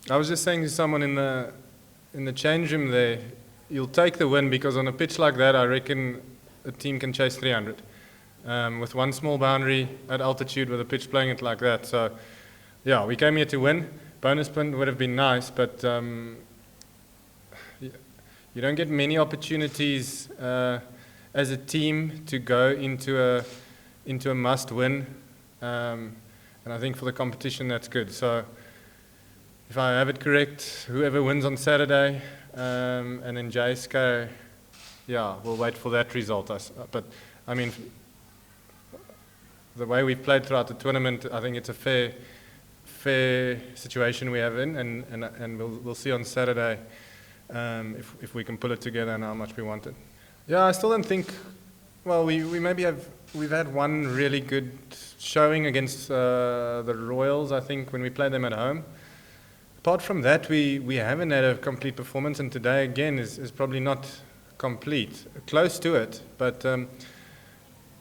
I was just saying to someone in the change room there, you'll take the win because on a pitch like that, I reckon a team can chase 300. With one small boundary at altitude with a pitch playing it like that. So, yeah, we came here to win. Bonus point would have been nice, but you don't get many opportunities as a team to go into a must-win. And I think for the competition, that's good. So, if I have it correct, whoever wins on Saturday, and then JSK, yeah, we'll wait for that result. But, I mean, the way we've played throughout the tournament, I think it's a fair situation we have in, and we'll see on Saturday if we can pull it together and how much we want it. Yeah, I still don't think. Well, we've had one really good showing against the Royals. I think when we played them at home. Apart from that, we haven't had a complete performance, and today again is probably not complete. Close to it, but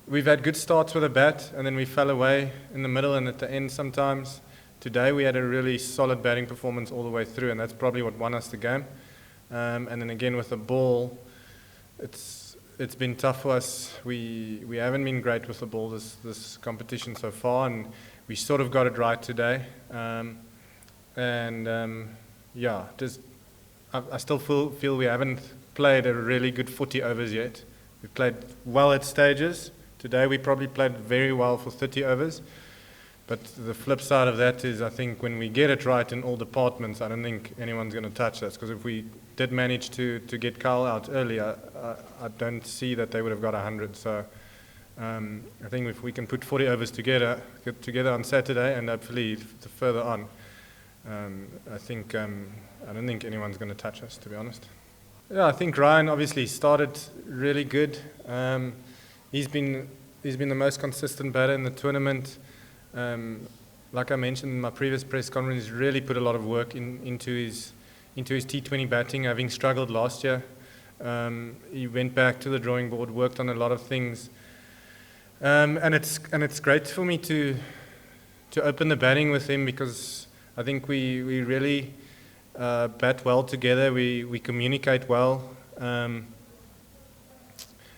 we've had good starts with a bat, and then we fell away in the middle and at the end sometimes. Today we had a really solid batting performance all the way through, and that's probably what won us the game. And then again with the ball, it's been tough for us. We haven't been great with the ball this competition so far, and we sort of got it right today. Yeah, I still feel we haven't played a really good 40 overs yet. We've played well at stages. Today we probably played very well for 30 overs. But the flip side of that is I think when we get it right in all departments, I don't think anyone's going to touch us. Because if we did manage to get Carl out earlier, I don't see that they would have got 100. So I think if we can put 40 overs together on Saturday and hopefully further on, I don't think anyone's going to touch us, to be honest. Yeah, I think Ryan obviously started really good. He's been the most consistent batter in the tournament. Like I mentioned in my previous press conference, he's really put a lot of work into his T20 batting, having struggled last year. He went back to the drawing board, worked on a lot of things, and it's great for me to open the batting with him because I think we really bat well together. We communicate well.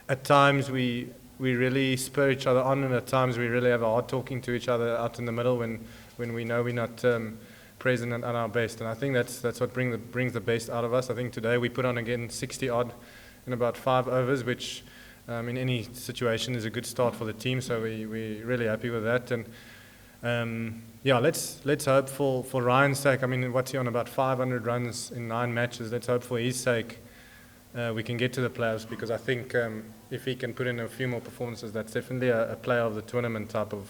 At times we really spur each other on, and at times we really have a hard talking to each other out in the middle when we know we're not present at our best. And I think that's what brings the best out of us. I think today we put on again 60 odd in about 5 overs, which in any situation is a good start for the team. So we're really happy with that. And yeah, let's hope for Ryan's sake. I mean, what's he on, about 500 runs in 9 matches? Let's hope for his sake we can get to the playoffs, because I think if he can put in a few more performances, that's definitely a player of the tournament type of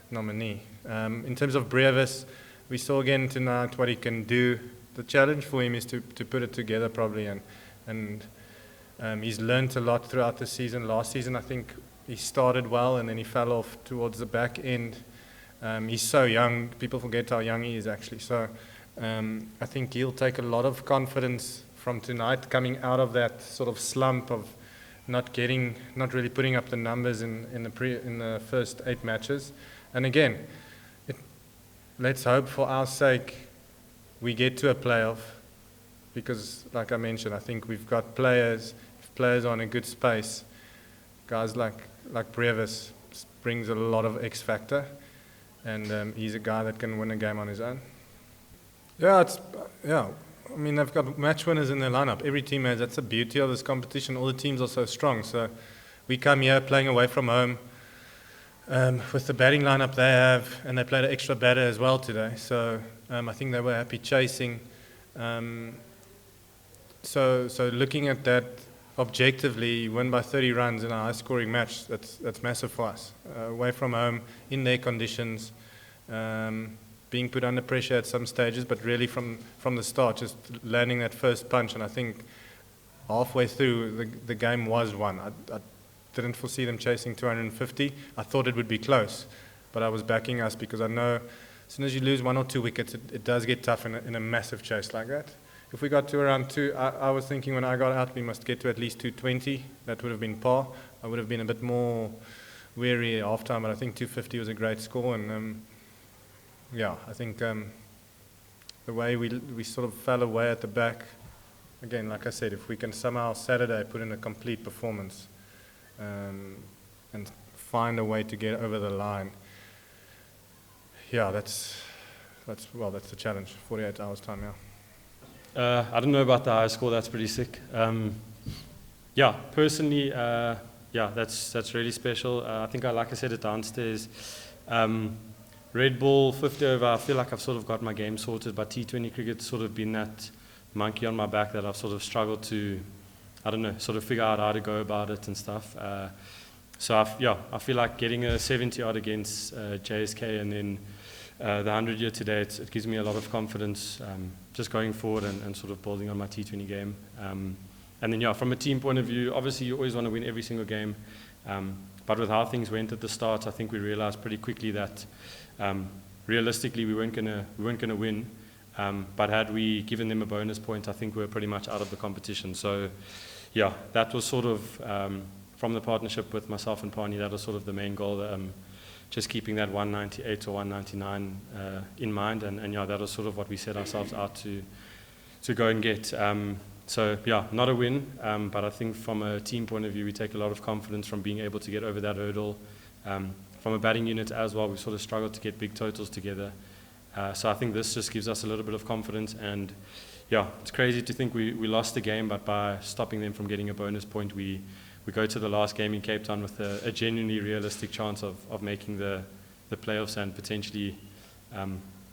nominee. In terms of Brevis, we saw again tonight what he can do. The challenge for him is to put it together probably, and he's learnt a lot throughout the season. Last season, I think he started well and then he fell off towards the back end. He's so young, people forget how young he is actually. So I think he'll take a lot of confidence from tonight, coming out of that sort of slump of not really putting up the numbers in the first 8 matches. And again, let's hope for our sake we get to a playoff, because like I mentioned, I think we've got players. If players are in a good space, guys like Brevis brings a lot of X factor. And he's a guy that can win a game on his own. Yeah, I mean, they've got match winners in their lineup. Every team has. That's the beauty of this competition. All the teams are so strong. So we come here playing away from home with the batting lineup they have, and they played an extra batter as well today. So I think they were happy chasing. So looking at that objectively, win by 30 runs in a high-scoring match, that's massive for us. Away from home, in their conditions, being put under pressure at some stages, but really from the start, just landing that first punch. And I think halfway through, the game was won. I didn't foresee them chasing 250. I thought it would be close, but I was backing us because I know as soon as you lose 1 or 2 wickets, it does get tough in a massive chase like that. If we got to around 2, I was thinking when I got out, we must get to at least 220. That would have been par. I would have been a bit more weary at half-time, but I think 250 was a great score. And yeah, I think the way we sort of fell away at the back. Again, like I said, if we can somehow Saturday put in a complete performance and find a way to get over the line, yeah, that's the challenge. 48 hours time, yeah. I don't know about the high score. That's pretty sick. Yeah, personally, yeah, that's really special. I think, like I said it downstairs, Red Bull 50 over. I feel like I've sort of got my game sorted, but T20 cricket's sort of been that monkey on my back that I've sort of struggled to, I don't know, sort of figure out how to go about it and stuff. So I feel like getting a 70 odd against JSK and then the 100 today, it gives me a lot of confidence just going forward and sort of building on my T20 game. And then, yeah, from a team point of view, obviously you always want to win every single game. But with how things went at the start, I think we realized pretty quickly that realistically we weren't gonna win. But had we given them a bonus point, I think we were pretty much out of the competition. So, yeah, that was sort of, from the partnership with myself and Pani, that was sort of the main goal, just keeping that 198 or 199 in mind. And yeah, that was sort of what we set ourselves out to go and get. So, yeah, not a win, but I think from a team point of view, we take a lot of confidence from being able to get over that hurdle. From a batting unit as well, we sort of struggled to get big totals together. So I think this just gives us a little bit of confidence, and yeah, it's crazy to think we lost the game, but by stopping them from getting a bonus point, we go to the last game in Cape Town with a genuinely realistic chance of making the playoffs and potentially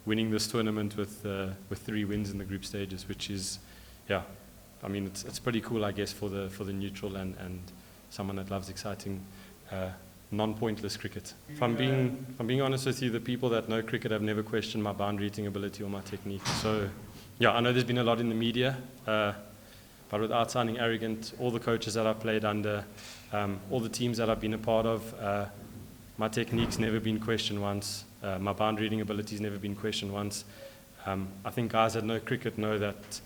winning this tournament with 3 wins in the group stages, which is, yeah, I mean, it's pretty cool, I guess, for the neutral and someone that loves exciting non-pointless cricket. If I'm being honest with you, the people that know cricket have never questioned my boundary hitting ability or my technique. So, yeah, I know there's been a lot in the media, but without sounding arrogant, all the coaches that I've played under, all the teams that I've been a part of, my technique's never been questioned once. My boundary hitting ability's never been questioned once. I think guys that know cricket know that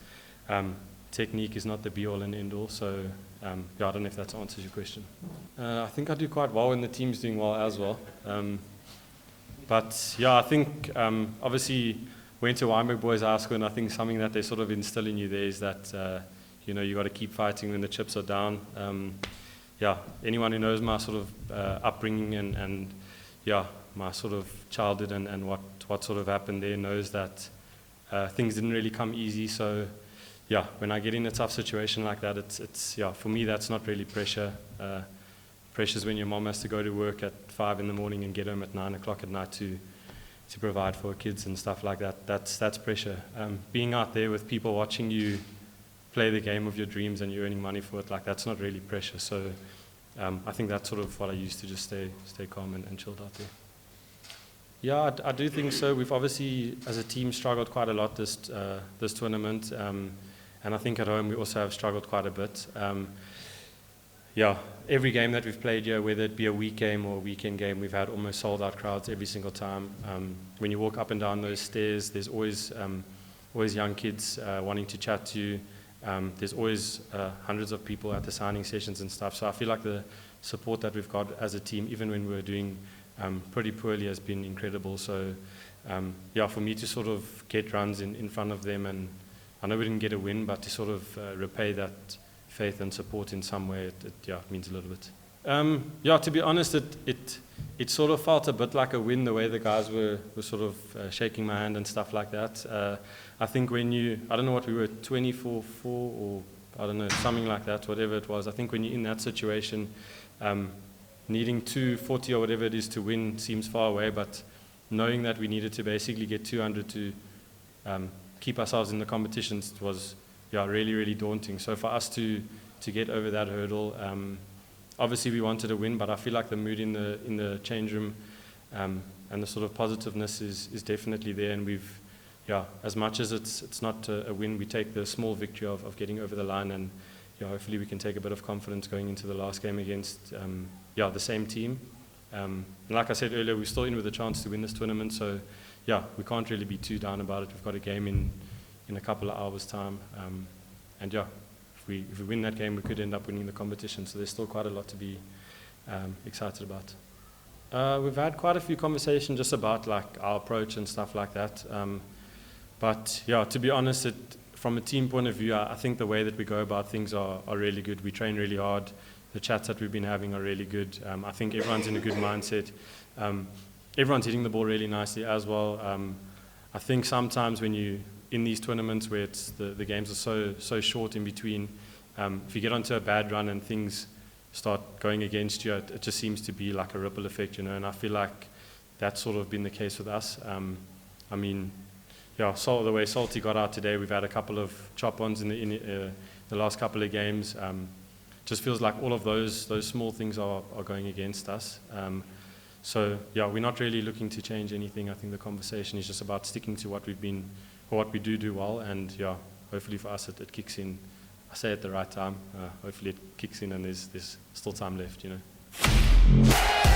technique is not the be-all and end-all. So, yeah, I don't know if that answers your question. I think I do quite well when the team's doing well as well. But yeah, I think obviously went to Wynberg Boys High School, and I think something that they sort of instill in you there is that you know, you got to keep fighting when the chips are down. Yeah, anyone who knows my sort of upbringing and yeah, my sort of childhood and what sort of happened there knows that things didn't really come easy. So yeah, when I get in a tough situation like that, it's yeah, for me that's not really pressure. Pressure's when your mom has to go to work at 5 in the morning and get home at 9 o'clock at night to provide for her kids and stuff like that. That's pressure. Being out there with people watching you play the game of your dreams and you're earning money for it, like that's not really pressure. So I think that's sort of what I used to just stay calm and chilled out there. Yeah, I do think so. We've obviously, as a team, struggled quite a lot this tournament. And I think at home we also have struggled quite a bit. Yeah, every game that we've played here, whether it be a week game or a weekend game, we've had almost sold out crowds every single time. When you walk up and down those stairs, there's always young kids wanting to chat to you. There's always hundreds of people at the signing sessions and stuff. So I feel like the support that we've got as a team, even when we're doing pretty poorly, has been incredible. So yeah, for me to sort of get runs in front of them, and I know we didn't get a win, but to sort of repay that faith and support in some way, it means a little bit. Yeah, to be honest, it sort of felt a bit like a win, the way the guys were sort of shaking my hand and stuff like that. I think when I don't know what we were, 24-4 or I don't know, something like that, whatever it was. I think when you're in that situation, needing 240 or whatever it is to win seems far away, but knowing that we needed to basically get 200 to keep ourselves in the competitions was, yeah, really, really daunting. So for us to get over that hurdle, obviously we wanted to win, but I feel like the mood in the change room and the sort of positiveness is definitely there, and we've, yeah, as much as it's not a win, we take the small victory of getting over the line, and yeah, hopefully we can take a bit of confidence going into the last game against the same team. And like I said earlier, we're still in with a chance to win this tournament, so yeah, we can't really be too down about it. We've got a game in a couple of hours' time, and yeah, if we win that game, we could end up winning the competition. So there's still quite a lot to be excited about. We've had quite a few conversations just about like our approach and stuff like that. But yeah, to be honest, from a team point of view, I think the way that we go about things are really good. We train really hard. The chats that we've been having are really good. I think everyone's in a good mindset. Everyone's hitting the ball really nicely as well. I think sometimes when you in these tournaments where the games are so short in between, if you get onto a bad run and things start going against you, it just seems to be like a ripple effect, you know. And I feel like that's sort of been the case with us. I mean, yeah, the way Salty got out today, we've had a couple of chop-ons in the last couple of games. Just feels like all of those small things are going against us. So yeah, we're not really looking to change anything. I think the conversation is just about sticking to what we've been, or what we do well, and yeah, hopefully for us it kicks in. I say at the right time. Hopefully it kicks in, and there's still time left, you know.